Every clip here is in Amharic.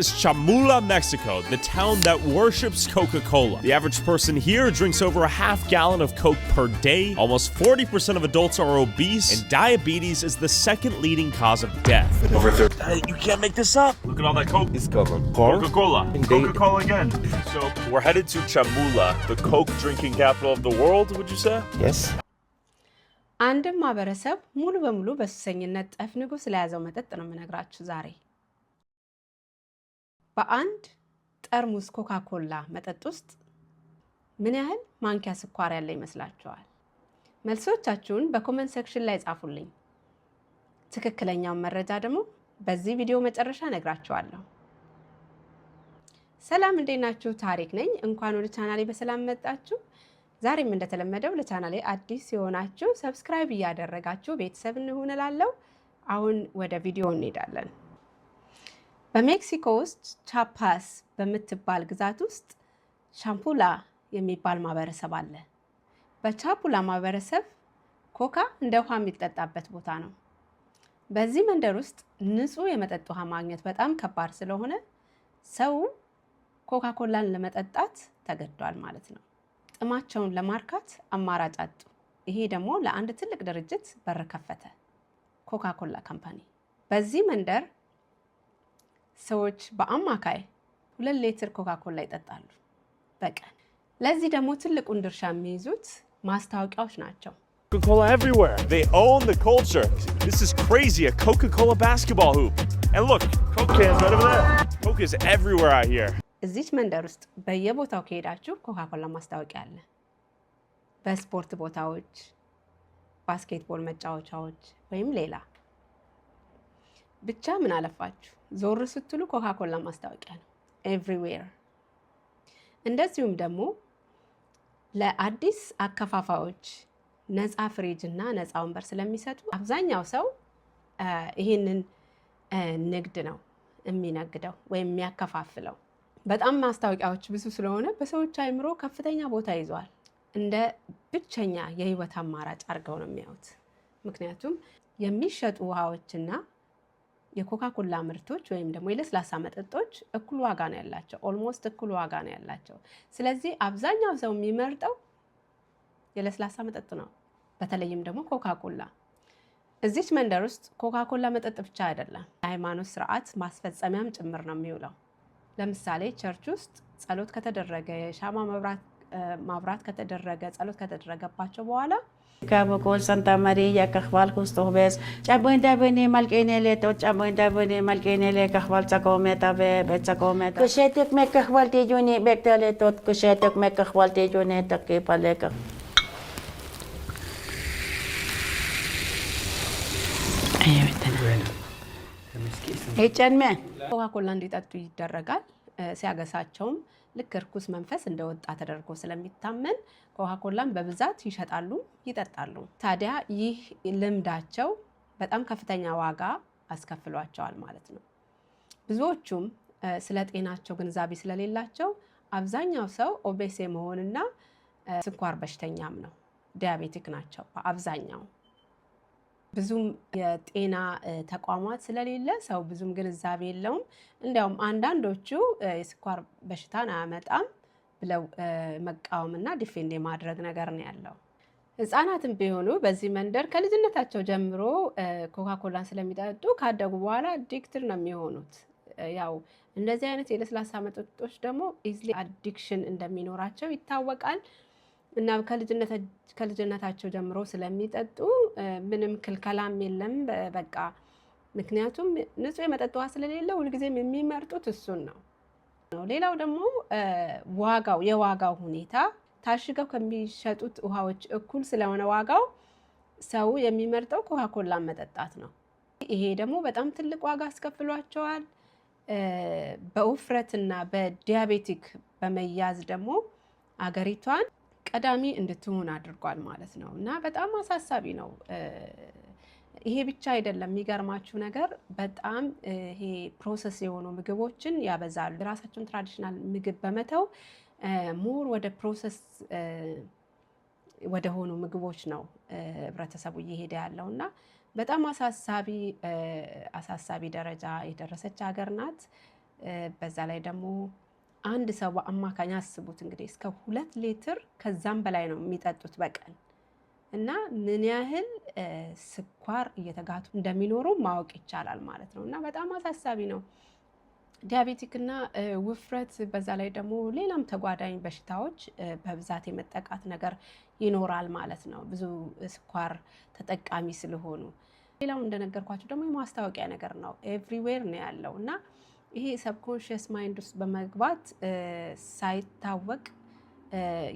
It's Chamula, Mexico, the town that worships Coca-Cola. The average person here drinks over a half gallon of Coke per day. Almost 40% of adults are obese, and diabetes is the second leading cause of death. Over there. You can't make this up. Look at all that Coke. It's covered. Coca-Cola. Coca-Cola again. So we're headed to Chamula, the Coke drinking capital of the world, would you say? Yes. አንድ ማህበረሰብ ሙሉ በሙሉ በሱሰኝነት ጠፍንጎ ስለያዘው መጠጥ ነው የምነግራችሁ ዛሬ። በአንድ ጠርሙስ ኮካ-ኮላ መጠጥ ውስጥ ምን ያህል ማንኪያ ስኳር ያለ ይመስላችኋል? መልሶቻችሁን በኮሜንት ሴክሽን ላይ ጻፉልኝ። ትክክለኛው መረጃ ደግሞ በዚህ ቪዲዮ መጨረሻ ነግራችኋለሁ። ሰላም እንዴት ናችሁ? ታሪክ ነኝ። እንኳን ወደ ቻናሌ በሰላም መጣችሁ። ዛሬም እንደተለመደው ለቻናሌ አዲስ የሆናችሁ ሰብስክራይብ እያደረጋችሁ ቤተሰብ እንሁን እላለሁ። አሁን ወደ ቪዲዮ እንሄዳለን። በሜክሲኮ ውስጥ ቻፓስ በምትባል ግዛት ውስጥ ቻምፑላ የሚባል ማህበረሰብ አለ። በቻፑላ ማህበረሰብ ኮካ እንደ ውሃ የሚጠጣበት ቦታ ነው። በዚህ መንደር ውስጥ ንጹህ የመጠጥ ውሃ ማግኘት በጣም ከባድ ስለሆነ ሰው ኮካ-ኮላን ለመጠጣት ተገዷል ማለት ነው። ጥማቸውን ለማርካት አማራጭ አጡ። ይሄ ደግሞ ለአንድ ትልቅ ድርጅት በር ከፈተ፣ ኮካ-ኮላ ካምፓኒ። በዚህ መንደር ሰዎች በአማካይ 2 ሊትር ኮካ-ኮላ ይጠጣሉ በቀን። ለዚህ ደግሞ ትልቁን ድርሻ የሚይዙት ማስታወቂያዎች ናቸው። Coca-Cola everywhere. They own the culture. This is crazy, a Coca-Cola basketball hoop. And look, Coke cans right over there. Coke is everywhere out here. እዚች መንደር ውስጥ በየቦታው ከሄዳችሁ ኮካ-ኮላ ማስታወቂያ አለ። በስፖርት ቦታዎች፣ ባስኬትቦል መጫወቻዎች ወይም ሌላ ብቻ ምን አለፋችሁ ዞር ስትሉ ኮካ-ኮላ ማስታወቂያ ነው ኤቭሪዌር። እንደዚሁም ደግሞ ለአዲስ አከፋፋዮች ነፃ ፍሪጅ እና ነፃ ወንበር ስለሚሰጡ አብዛኛው ሰው ይሄንን ንግድ ነው የሚነግደው ወይም የሚያከፋፍለው። በጣም ማስታወቂያዎች ብዙ ስለሆነ በሰዎች አይምሮ ከፍተኛ ቦታ ይዟል። እንደ ብቸኛ የህይወት አማራጭ አድርገው ነው የሚያዩት። ምክንያቱም የሚሸጡ ውሃዎችና የኮካ-ኮላ ምርቶች ወይም ደግሞ የለስላሳ መጠጦች እኩል ዋጋ ነው ያላቸው፣ ኦልሞስት እኩል ዋጋ ነው ያላቸው። ስለዚህ አብዛኛው ሰው የሚመርጠው የለስላሳ መጠጥ ነው፣ በተለይም ደግሞ ኮካ-ኮላ። እዚች መንደር ውስጥ ኮካ-ኮላ መጠጥ ብቻ አይደለም፣ የሃይማኖት ስርዓት ማስፈጸሚያም ጭምር ነው የሚውለው። ለምሳሌ ቸርች ውስጥ ጸሎት ከተደረገ፣ የሻማ ማብራት ከተደረገ፣ ጸሎት ከተደረገባቸው በኋላ Kabukol Santa Maria kahwal gusto ves chabuenda bene malkenele to chabuenda bene malkenele kahwal chakometa be chakometa kushetek me kahwal te juni bektale tot kushetek me kahwal te juni takke paleka ሄጨን ሜ ኮካ-ኮላ እንዲጠጡ ይደረጋል። ሲያገሳቸውም ልክ እርኩስ መንፈስ እንደወጣ ተደርጎ ስለሚታመን ኮካ-ኮላን በብዛት ይሸጣሉ፣ ይጠጣሉ። ታዲያ ይህ ልምዳቸው በጣም ከፍተኛ ዋጋ አስከፍሏቸዋል ማለት ነው። ብዙዎቹም ስለ ጤናቸው ግንዛቤ ስለሌላቸው አብዛኛው ሰው ኦቤስ መሆንና ስኳር በሽተኛም ነው፣ ዲያቤቲክ ናቸው በአብዛኛው። ብዙም የጤና ተቋማት ስለሌለ ሰው ብዙም ግንዛቤ የለውም። እንዲያውም አንዳንዶቹ የስኳር በሽታን አያመጣም ብለው መቃወምና ዲፌንድ የማድረግ ነገር ነው ያለው። ህፃናትም ቢሆኑ በዚህ መንደር ከልጅነታቸው ጀምሮ ኮካ-ኮላን ስለሚጠጡ ካደጉ በኋላ አዲክትድ ነው የሚሆኑት። ያው እንደዚህ አይነት የለስላሳ መጠጦች ደግሞ ኢዝሊ አዲክሽን እንደሚኖራቸው ይታወቃል። እና ከልጅነታቸው ጀምሮ ስለሚጠጡ ምንም ክልከላም የለም በቃ። ምክንያቱም ንጹህ የመጠጥ ውሃ ስለሌለ ሁልጊዜም የሚመርጡት እሱን ነው። ሌላው ደግሞ የዋጋው ሁኔታ ታሽገው ከሚሸጡት ውሃዎች እኩል ስለሆነ ዋጋው ሰው የሚመርጠው ኮካ-ኮላን መጠጣት ነው። ይሄ ደግሞ በጣም ትልቅ ዋጋ አስከፍሏቸዋል። በውፍረትና በዲያቤቲክ በመያዝ ደግሞ አገሪቷን ቀዳሚ እንድትሆን አድርጓል ማለት ነው። እና በጣም አሳሳቢ ነው። ይሄ ብቻ አይደለም። የሚገርማችሁ ነገር በጣም ይሄ ፕሮሰስ የሆኑ ምግቦችን ያበዛሉ። ራሳቸውን ትራዲሽናል ምግብ በመተው ሞር ወደ ፕሮሰስ ወደ ሆኑ ምግቦች ነው ህብረተሰቡ እየሄደ ያለውና በጣም አሳሳቢ ደረጃ የደረሰች ሀገር ናት። በዛ ላይ ደግሞ አንድ ሰው በአማካኝ አስቡት እንግዲህ እስከ 2 ሊትር ከዛም በላይ ነው የሚጠጡት በቀን እና ምን ያህል ስኳር እየተጋቱ እንደሚኖሩ ማወቅ ይቻላል ማለት ነው። እና በጣም አሳሳቢ ነው ዲያቤቲክ እና ውፍረት። በዛ ላይ ደግሞ ሌላም ተጓዳኝ በሽታዎች በብዛት የመጠቃት ነገር ይኖራል ማለት ነው ብዙ ስኳር ተጠቃሚ ስለሆኑ። ሌላው እንደነገርኳችሁ ደግሞ የማስታወቂያ ነገር ነው፣ ኤቭሪዌር ነው ያለው እና ይሄ ሰብኮንሽስ ማይንድ ውስጥ በመግባት ሳይታወቅ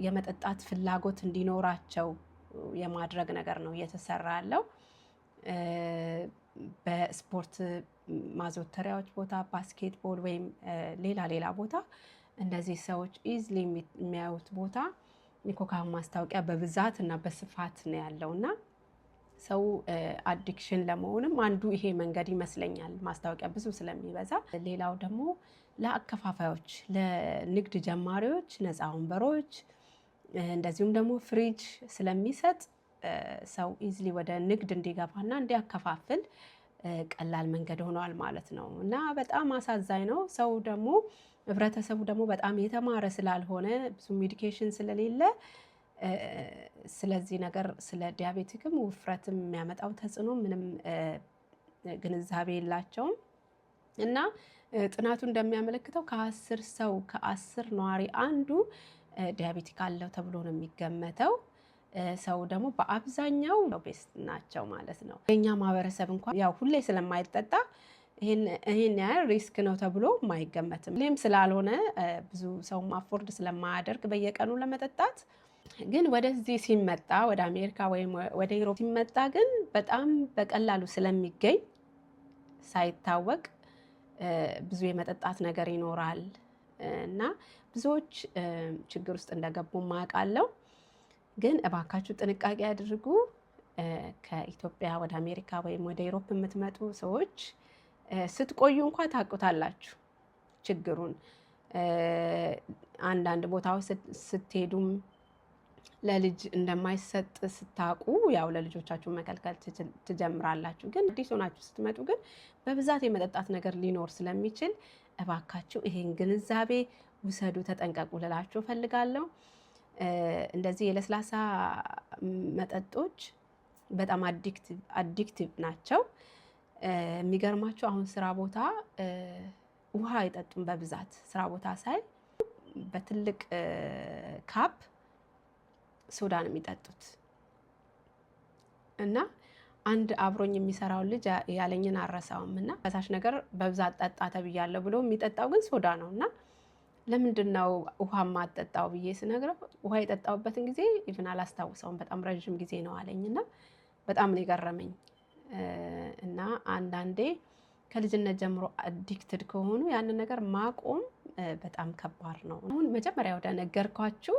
የመጠጣት ፍላጎት እንዲኖራቸው የማድረግ ነገር ነው እየተሰራ ያለው። በስፖርት ማዘውተሪያዎች ቦታ፣ ባስኬትቦል ወይም ሌላ ቦታ እንደዚህ ሰዎች ኢዝሊ የሚያዩት ቦታ የኮካ ማስታወቂያ በብዛት እና በስፋት ነው ያለው እና ሰው አዲክሽን ለመሆንም አንዱ ይሄ መንገድ ይመስለኛል ማስታወቂያ ብዙ ስለሚበዛ። ሌላው ደግሞ ለአከፋፋዮች፣ ለንግድ ጀማሪዎች ነፃ ወንበሮች እንደዚሁም ደግሞ ፍሪጅ ስለሚሰጥ ሰው ኢዝሊ ወደ ንግድ እንዲገባና እንዲያከፋፍል ቀላል መንገድ ሆኗል ማለት ነው እና በጣም አሳዛኝ ነው። ሰው ደግሞ ህብረተሰቡ ደግሞ በጣም የተማረ ስላልሆነ ብዙ ሜዲኬሽን ስለሌለ ስለዚህ ነገር ስለ ዲያቤቲክም ውፍረትም የሚያመጣው ተጽዕኖ ምንም ግንዛቤ የላቸውም እና ጥናቱ እንደሚያመለክተው ከ10 ሰው ከ10 ነዋሪ አንዱ ዲያቤቲክ አለው ተብሎ ነው የሚገመተው። ሰው ደግሞ በአብዛኛው ኦቤስ ናቸው ማለት ነው። የኛ ማህበረሰብ እንኳን ያው ሁሌ ስለማይጠጣ ይሄን ያህል ሪስክ ነው ተብሎ ማይገመትም። ሌም ስላልሆነ ብዙ ሰው አፎርድ ስለማያደርግ በየቀኑ ለመጠጣት ግን ወደዚህ ሲመጣ ወደ አሜሪካ ወይም ወደ ዩሮፕ ሲመጣ ግን በጣም በቀላሉ ስለሚገኝ ሳይታወቅ ብዙ የመጠጣት ነገር ይኖራል እና ብዙዎች ችግር ውስጥ እንደገቡ ማውቃለሁ። ግን እባካችሁ ጥንቃቄ አድርጉ። ከኢትዮጵያ ወደ አሜሪካ ወይም ወደ ዩሮፕ የምትመጡ ሰዎች ስትቆዩ እንኳን ታውቁታላችሁ ችግሩን። አንዳንድ ቦታዎች ስትሄዱም ለልጅ እንደማይሰጥ ስታውቁ ያው ለልጆቻችሁ መከልከል ትጀምራላችሁ። ግን አዲስ ሆናችሁ ስትመጡ ግን በብዛት የመጠጣት ነገር ሊኖር ስለሚችል እባካችሁ ይሄን ግንዛቤ ውሰዱ፣ ተጠንቀቁ ልላችሁ እፈልጋለሁ። እንደዚህ የለስላሳ መጠጦች በጣም አዲክቲቭ ናቸው። የሚገርማችሁ አሁን ስራ ቦታ ውሃ አይጠጡም በብዛት ስራ ቦታ ሳይ በትልቅ ካፕ ሶዳ ነው የሚጠጡት እና አንድ አብሮኝ የሚሰራው ልጅ ያለኝን አረሳውም እና ፈሳሽ ነገር በብዛት ጠጣ ተብያለሁ ብሎ የሚጠጣው ግን ሶዳ ነው እና ለምንድን ነው ውሃ ማጠጣው ብዬ ስነግረው ውሃ የጠጣውበትን ጊዜ ኢቭን አላስታውሰውም፣ በጣም ረጅም ጊዜ ነው አለኝና በጣም ነው የገረመኝ። እና አንዳንዴ ከልጅነት ጀምሮ አዲክትድ ከሆኑ ያንን ነገር ማቆም በጣም ከባድ ነው። አሁን መጀመሪያ ወደ ነገርኳችሁ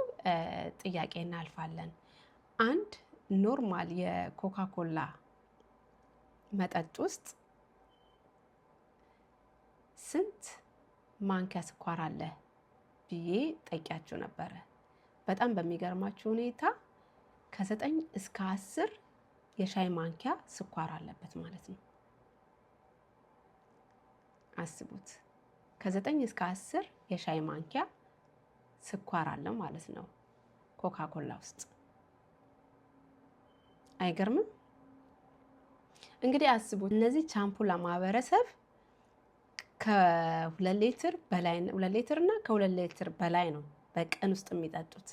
ጥያቄ እናልፋለን። አንድ ኖርማል የኮካ ኮላ መጠጥ ውስጥ ስንት ማንኪያ ስኳር አለ ብዬ ጠይቂያችሁ ነበረ። በጣም በሚገርማችሁ ሁኔታ ከ9 እስከ 10 የሻይ ማንኪያ ስኳር አለበት ማለት ነው። አስቡት፣ ከ9 እስከ 10 የሻይ ማንኪያ ስኳር አለ ማለት ነው ኮካ ኮላ ውስጥ። አይገርምም? እንግዲህ አስቡት፣ እነዚህ ቻምፑላ ማህበረሰብ ከ2 ሊትር በላይ 2 ሊትር እና ከ2 ሊትር በላይ ነው በቀን ውስጥ የሚጠጡት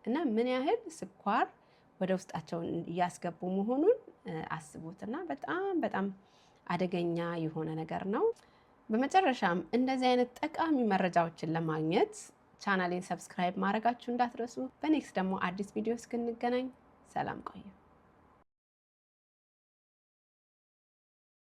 እና ምን ያህል ስኳር ወደ ውስጣቸው እያስገቡ መሆኑን አስቡትና በጣም አደገኛ የሆነ ነገር ነው። በመጨረሻም እንደዚህ አይነት ጠቃሚ መረጃዎችን ለማግኘት ቻናሌን ሰብስክራይብ ማድረጋችሁ እንዳትረሱ። በኔክስት ደግሞ አዲስ ቪዲዮ እስክንገናኝ ሰላም ቆዩ።